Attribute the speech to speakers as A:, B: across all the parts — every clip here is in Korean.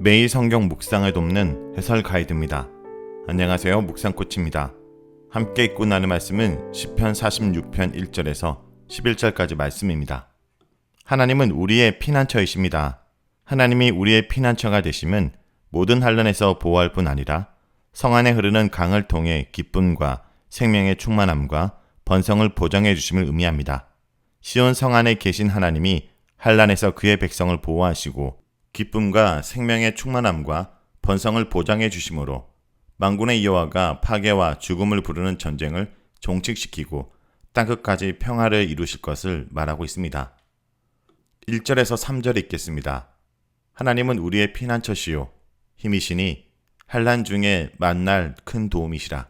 A: 매일 성경 묵상을 돕는 해설 가이드입니다. 안녕하세요. 묵상코치입니다. 함께 읽고 나눌 말씀은 시편 46편 1절에서 11절까지 말씀입니다. 하나님은 우리의 피난처이십니다. 하나님이 우리의 피난처가 되심은 모든 환난에서 보호할 뿐 아니라 성 안에 흐르는 강을 통해 기쁨과 생명의 충만함과 번성을 보장해 주심을 의미합니다. 시온 성 안에 계신 하나님이 환난에서 그의 백성을 보호하시고 기쁨과 생명의 충만함과 번성을 보장해 주심으로 만군의 여호와가 파괴와 죽음을 부르는 전쟁을 종식시키고 땅끝까지 평화를 이루실 것을 말하고 있습니다. 1절에서 3절 읽겠습니다. 하나님은 우리의 피난처시요 힘이시니 환난 중에 만날 큰 도움이시라.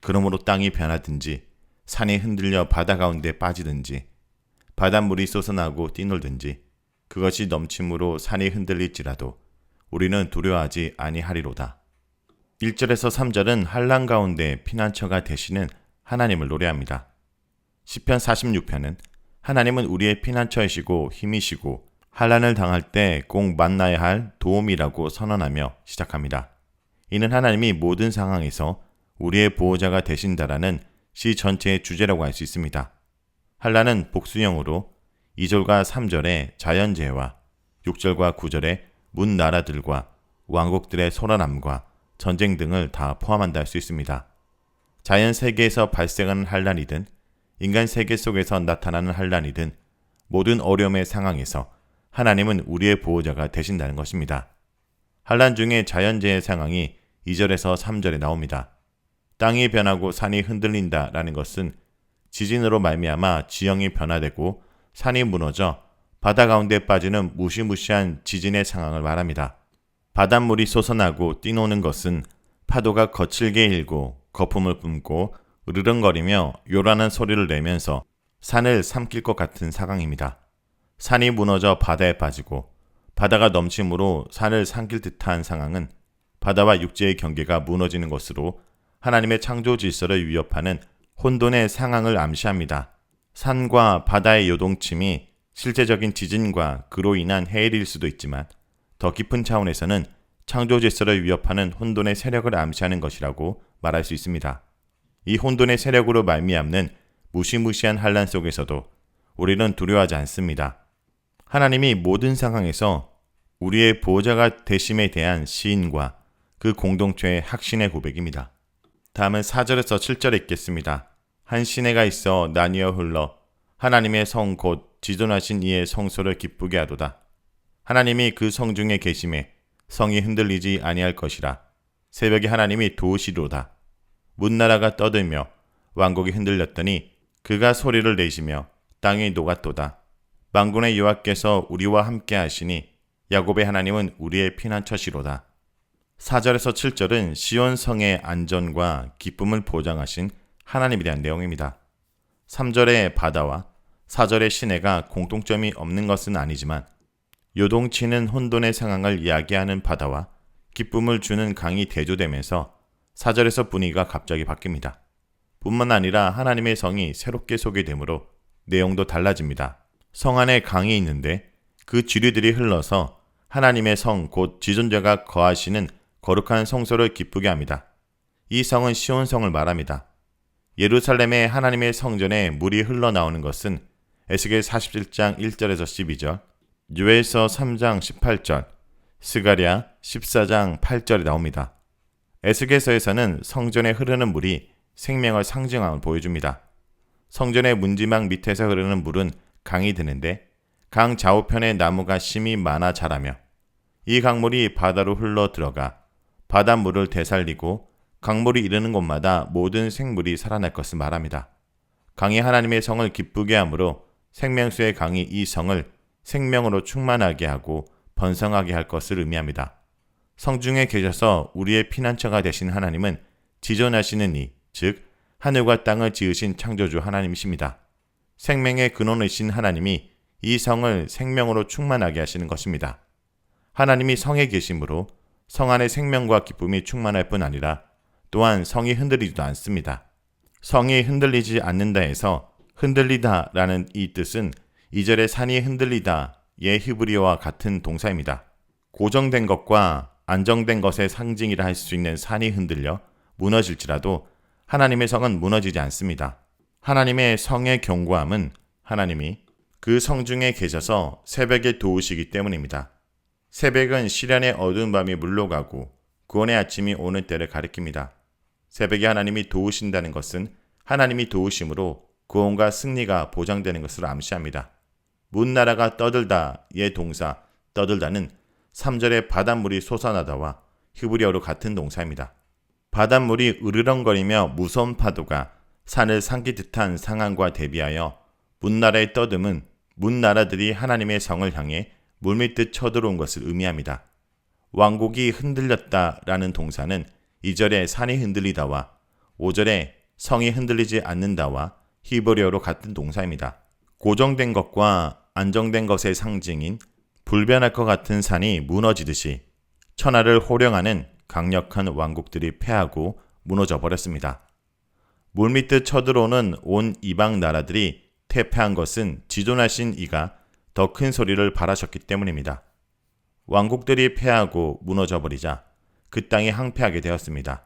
A: 그러므로 땅이 변하든지 산이 흔들려 바다 가운데 빠지든지 바닷물이 솟아나고 뛰놀든지 그것이 넘침으로 산이 흔들릴지라도 우리는 두려워하지 아니하리로다. 1절에서 3절은 환난 가운데 피난처가 되시는 하나님을 노래합니다. 시편 46편은 하나님은 우리의 피난처이시고 힘이시고 환난을 당할 때 꼭 만나야 할 도움이라고 선언하며 시작합니다. 이는 하나님이 모든 상황에서 우리의 보호자가 되신다라는 시 전체의 주제라고 할 수 있습니다. 환난은 복수형으로 2절과 3절의 자연재해와 6절과 9절의 문 나라들과 왕국들의 소란함과 전쟁 등을 다 포함한다 할 수 있습니다. 자연 세계에서 발생하는 환난이든 인간 세계 속에서 나타나는 환난이든 모든 어려움의 상황에서 하나님은 우리의 보호자가 되신다는 것입니다. 환난 중에 자연재해 상황이 2절에서 3절에 나옵니다. 땅이 변하고 산이 흔들린다라는 것은 지진으로 말미암아 지형이 변화되고 산이 무너져 바다 가운데 빠지는 무시무시한 지진의 상황을 말합니다. 바닷물이 솟아나고 뛰노는 것은 파도가 거칠게 일고 거품을 뿜고 으르렁거리며 요란한 소리를 내면서 산을 삼킬 것 같은 상황입니다. 산이 무너져 바다에 빠지고 바다가 넘침으로 산을 삼킬 듯한 상황은 바다와 육지의 경계가 무너지는 것으로 하나님의 창조 질서를 위협하는 혼돈의 상황을 암시합니다. 산과 바다의 요동침이 실제적인 지진과 그로 인한 해일일 수도 있지만 더 깊은 차원에서는 창조 질서를 위협하는 혼돈의 세력을 암시하는 것이라고 말할 수 있습니다. 이 혼돈의 세력으로 말미암는 무시무시한 환난 속에서도 우리는 두려워하지 않습니다. 하나님이 모든 상황에서 우리의 보호자가 되심에 대한 시인과 그 공동체의 확신의 고백입니다. 다음은 4절에서 7절에 읽겠습니다. 한 시내가 있어 나뉘어 흘러 하나님의 성 곧 지존하신 이의 성소를 기쁘게 하도다. 하나님이 그 성 중에 계심에 성이 흔들리지 아니할 것이라. 새벽에 하나님이 도우시도다. 문나라가 떠들며 왕국이 흔들렸더니 그가 소리를 내시며 땅이 녹았도다. 만군의 여호와께서 우리와 함께 하시니 야곱의 하나님은 우리의 피난처시로다. 4절에서 7절은 시온 성의 안전과 기쁨을 보장하신 하나님에 대한 내용입니다. 3절의 바다와 4절의 시내가 공통점이 없는 것은 아니지만 요동치는 혼돈의 상황을 이야기하는 바다와 기쁨을 주는 강이 대조되면서 4절에서 분위기가 갑자기 바뀝니다. 뿐만 아니라 하나님의 성이 새롭게 소개되므로 내용도 달라집니다. 성 안에 강이 있는데 그 지류들이 흘러서 하나님의 성 곧 지존자가 거하시는 거룩한 성소를 기쁘게 합니다. 이 성은 시온 성을 말합니다. 예루살렘의 하나님의 성전에 물이 흘러나오는 것은 에스겔 47장 1절에서 12절, 요엘서 3장 18절, 스가랴 14장 8절에 나옵니다. 에스겔서에서는 성전에 흐르는 물이 생명을 상징함을 보여줍니다. 성전의 문지막 밑에서 흐르는 물은 강이 되는데 강 좌우편에 나무가 심이 많아 자라며 이 강물이 바다로 흘러 들어가 바닷물을 되살리고 강물이 이르는 곳마다 모든 생물이 살아날 것을 말합니다. 강이 하나님의 성을 기쁘게 하므로 생명수의 강이 이 성을 생명으로 충만하게 하고 번성하게 할 것을 의미합니다. 성중에 계셔서 우리의 피난처가 되신 하나님은 지존하시는 이, 즉 하늘과 땅을 지으신 창조주 하나님이십니다. 생명의 근원이신 하나님이 이 성을 생명으로 충만하게 하시는 것입니다. 하나님이 성에 계심으로 성 안의 생명과 기쁨이 충만할 뿐 아니라 또한 성이 흔들리지도 않습니다. 성이 흔들리지 않는다 해서 흔들리다 라는 이 뜻은 2절의 산이 흔들리다 예 히브리어와 같은 동사입니다. 고정된 것과 안정된 것의 상징이라 할 수 있는 산이 흔들려 무너질지라도 하나님의 성은 무너지지 않습니다. 하나님의 성의 견고함은 하나님이 그 성 중에 계셔서 새벽에 도우시기 때문입니다. 새벽은 시련의 어두운 밤이 물러가고 구원의 아침이 오는 때를 가리킵니다. 새벽에 하나님이 도우신다는 것은 하나님이 도우심으로 구원과 승리가 보장되는 것을 암시합니다. 문나라가 떠들다의 동사 떠들다는 3절의 바닷물이 솟아나다와 히브리어로 같은 동사입니다. 바닷물이 으르렁거리며 무서운 파도가 산을 삼키 듯한 상황과 대비하여 문나라의 떠듬은 문나라들이 하나님의 성을 향해 물밀듯 쳐들어온 것을 의미합니다. 왕국이 흔들렸다라는 동사는 2절에 산이 흔들리다와 5절에 성이 흔들리지 않는다와 히브리어로 같은 동사입니다. 고정된 것과 안정된 것의 상징인 불변할 것 같은 산이 무너지듯이 천하를 호령하는 강력한 왕국들이 패하고 무너져 버렸습니다. 물밀듯 쳐들어오는 온 이방 나라들이 퇴폐한 것은 지존하신 이가 더 큰 소리를 바라셨기 때문입니다. 왕국들이 패하고 무너져 버리자 그 땅이 항폐하게 되었습니다.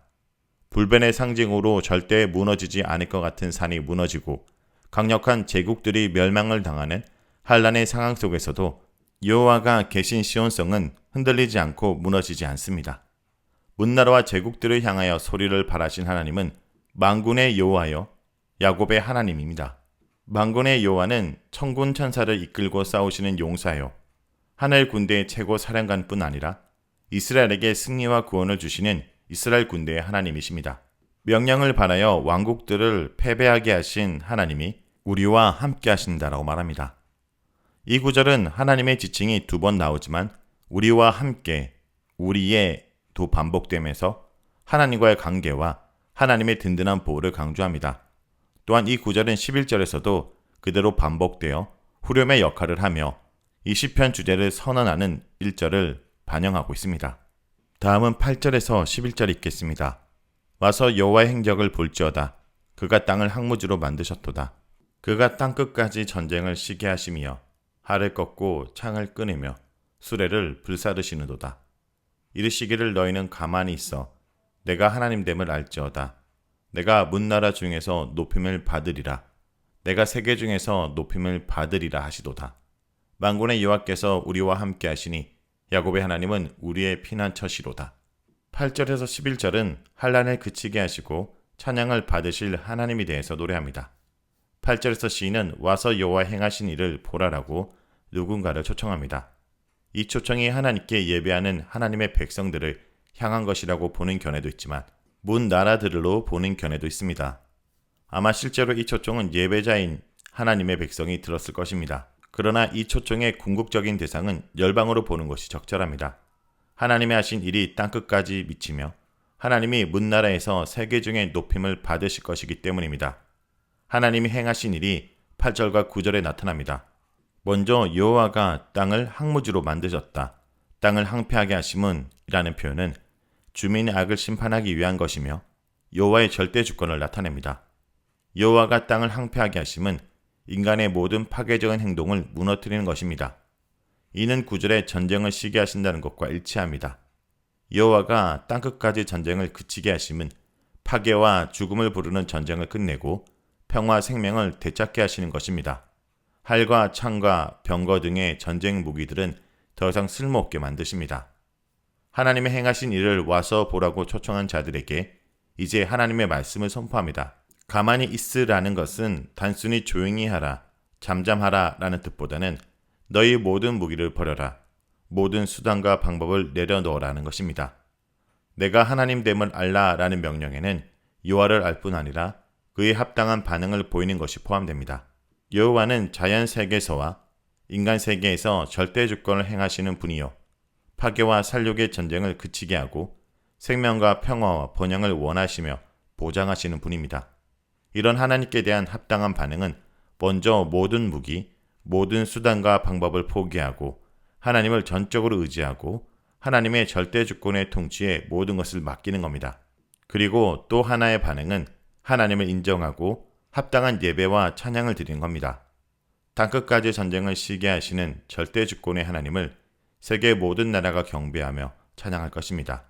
A: 불변의 상징으로 절대 무너지지 않을 것 같은 산이 무너지고 강력한 제국들이 멸망을 당하는 환란의 상황 속에서도 여호와가 계신 시온성은 흔들리지 않고 무너지지 않습니다. 문나라와 제국들을 향하여 소리를 바라신 하나님은 만군의 여호와여 야곱의 하나님입니다. 만군의 여호와는 천군 천사를 이끌고 싸우시는 용사요 하늘 군대의 최고 사령관뿐 아니라 이스라엘에게 승리와 구원을 주시는 이스라엘 군대의 하나님이십니다. 명령을 받아여 왕국들을 패배하게 하신 하나님이 우리와 함께 하신다라고 말합니다. 이 구절은 하나님의 지칭이 2번 나오지만 우리와 함께, 우리의도 반복되면서 하나님과의 관계와 하나님의 든든한 보호를 강조합니다. 또한 이 구절은 11절에서도 그대로 반복되어 후렴의 역할을 하며 이 시편 주제를 선언하는 1절을 반영하고 있습니다. 다음은 8절에서 11절 읽겠습니다. 와서 여호와의 행적을 볼지어다. 그가 땅을 항무지로 만드셨도다. 그가 땅끝까지 전쟁을 시게 하시며 하를 꺾고 창을 끊으며 수레를 불사르시는도다. 이르시기를 너희는 가만히 있어 내가 하나님됨을 알지어다. 내가 문나라 중에서 높임을 받으리라. 내가 세계 중에서 높임을 받으리라 하시도다. 만군의 여호와께서 우리와 함께 하시니 야곱의 하나님은 우리의 피난처시로다. 8절에서 11절은 환난을 그치게 하시고 찬양을 받으실 하나님에 대해서 노래합니다. 8절에서 시인은 와서 여호와 행하신 일을 보라라고 누군가를 초청합니다. 이 초청이 하나님께 예배하는 하나님의 백성들을 향한 것이라고 보는 견해도 있지만 문 나라들로 보는 견해도 있습니다. 아마 실제로 이 초청은 예배자인 하나님의 백성이 들었을 것입니다. 그러나 이 초청의 궁극적인 대상은 열방으로 보는 것이 적절합니다. 하나님이 하신 일이 땅끝까지 미치며 하나님이 문나라에서 세계 중에 높임을 받으실 것이기 때문입니다. 하나님이 행하신 일이 8절과 9절에 나타납니다. 먼저 여호와가 땅을 항무지로 만드셨다. 땅을 항폐하게 하심은 이라는 표현은 주민의 악을 심판하기 위한 것이며 여호와의 절대 주권을 나타냅니다. 여호와가 땅을 항폐하게 하심은 인간의 모든 파괴적인 행동을 무너뜨리는 것입니다. 이는 9절에 전쟁을 시게 하신다는 것과 일치합니다. 여호와가 땅끝까지 전쟁을 그치게 하심은 파괴와 죽음을 부르는 전쟁을 끝내고 평화 생명을 되찾게 하시는 것입니다. 활과 창과 병거 등의 전쟁 무기들은 더 이상 쓸모없게 만드십니다. 하나님의 행하신 일을 와서 보라고 초청한 자들에게 이제 하나님의 말씀을 선포합니다. 가만히 있으라는 것은 단순히 조용히 하라, 잠잠하라 라는 뜻보다는 너희 모든 무기를 버려라, 모든 수단과 방법을 내려놓으라는 것입니다. 내가 하나님됨을 알라 라는 명령에는 여호와를 알 뿐 아니라 그에 합당한 반응을 보이는 것이 포함됩니다. 여호와는 자연 세계에서와 인간 세계에서 절대 주권을 행하시는 분이요 파괴와 살육의 전쟁을 그치게 하고 생명과 평화와 번영을 원하시며 보장하시는 분입니다. 이런 하나님께 대한 합당한 반응은 먼저 모든 무기, 모든 수단과 방법을 포기하고 하나님을 전적으로 의지하고 하나님의 절대 주권의 통치에 모든 것을 맡기는 겁니다. 그리고 또 하나의 반응은 하나님을 인정하고 합당한 예배와 찬양을 드리는 겁니다. 땅끝까지 전쟁을 시게 하시는 절대 주권의 하나님을 세계의 모든 나라가 경배하며 찬양할 것입니다.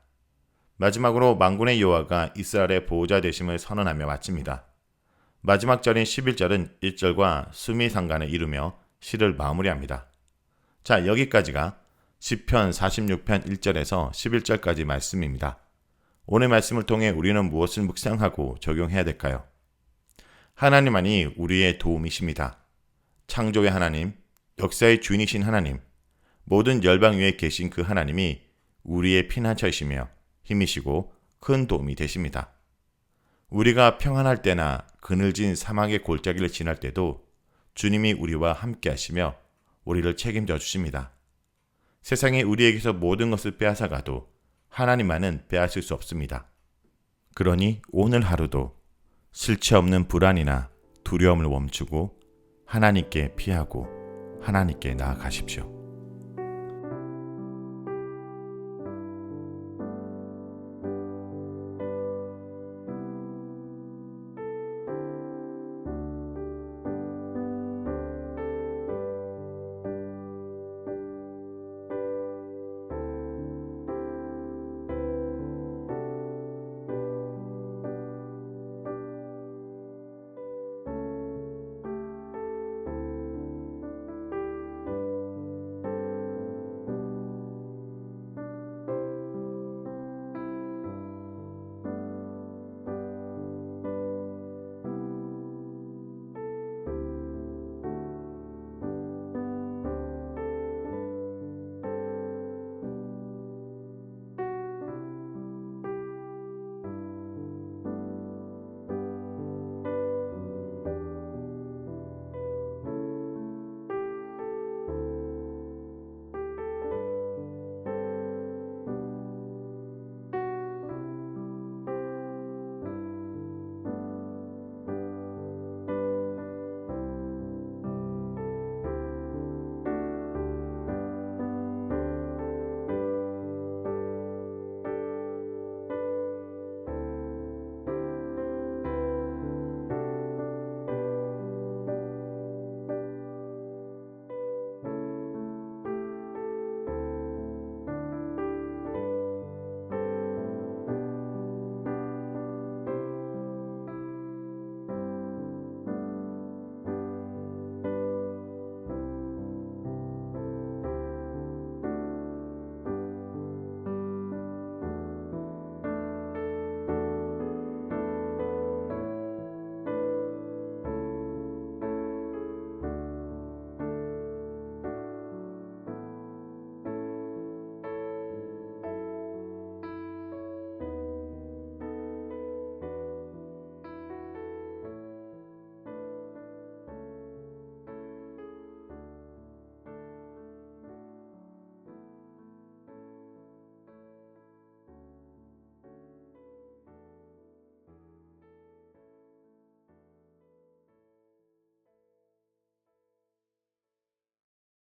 A: 마지막으로 만군의 여호와가 이스라엘의 보호자 되심을 선언하며 마칩니다. 마지막 절인 11절은 1절과 수미상관을 이루며 시를 마무리합니다. 자, 여기까지가 시편 46편 1절에서 11절까지 말씀입니다. 오늘 말씀을 통해 우리는 무엇을 묵상하고 적용해야 될까요? 하나님만이 우리의 도움이십니다. 창조의 하나님, 역사의 주인이신 하나님, 모든 열방 위에 계신 그 하나님이 우리의 피난처이시며 힘이시고 큰 도움이 되십니다. 우리가 평안할 때나 그늘진 사막의 골짜기를 지날 때도 주님이 우리와 함께 하시며 우리를 책임져 주십니다. 세상이 우리에게서 모든 것을 빼앗아가도 하나님만은 빼앗을 수 없습니다. 그러니 오늘 하루도 실체 없는 불안이나 두려움을 멈추고 하나님께 피하고 하나님께 나아가십시오.